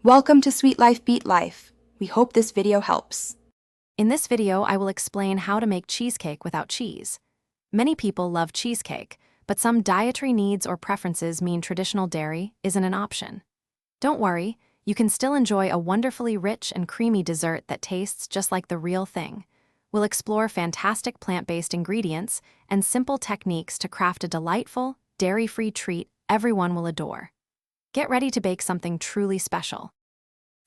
Welcome to Sweet Life Beat Life. We hope this video helps. In this video, I will explain how to make cheesecake without cheese. Many people love cheesecake, but some dietary needs or preferences mean traditional dairy isn't an option. Don't worry, you can still enjoy a wonderfully rich and creamy dessert that tastes just like the real thing. We'll explore fantastic plant-based ingredients and simple techniques to craft a delightful, dairy-free treat everyone will adore. Get ready to bake something truly special.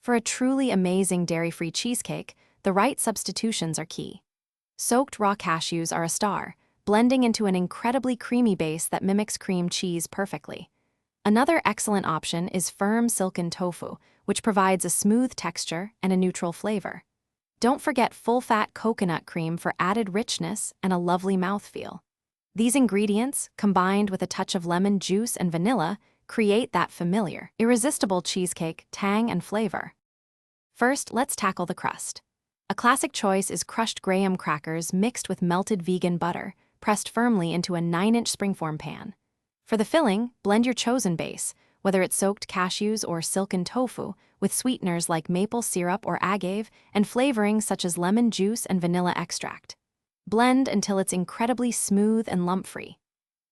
For a truly amazing dairy-free cheesecake, the right substitutions are key. Soaked raw cashews are a star, blending into an incredibly creamy base that mimics cream cheese perfectly. Another excellent option is firm silken tofu, which provides a smooth texture and a neutral flavor. Don't forget full-fat coconut cream for added richness and a lovely mouthfeel. These ingredients, combined with a touch of lemon juice and vanilla, create that familiar, irresistible cheesecake tang and flavor. First, let's tackle the crust. A classic choice is crushed graham crackers mixed with melted vegan butter, pressed firmly into a 9-inch springform pan. For the filling, blend your chosen base, whether it's soaked cashews or silken tofu, with sweeteners like maple syrup or agave and flavorings such as lemon juice and vanilla extract. Blend until it's incredibly smooth and lump-free.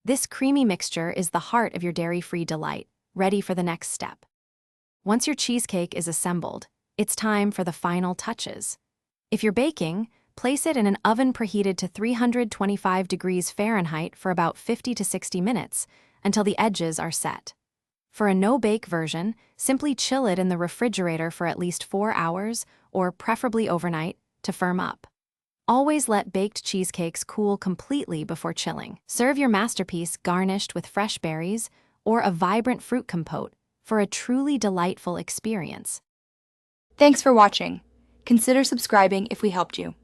This creamy mixture is the heart of your dairy-free delight, ready for the next step. Once your cheesecake is assembled, it's time for the final touches. If you're baking, place it in an oven preheated to 325 degrees Fahrenheit for about 50 to 60 minutes until the edges are set. For a no-bake version, simply chill it in the refrigerator for at least 4 hours, or preferably overnight, to firm up. Always let baked cheesecakes cool completely before chilling. Serve your masterpiece garnished with fresh berries or a vibrant fruit compote for a truly delightful experience. Thanks for watching. Consider subscribing if we helped you.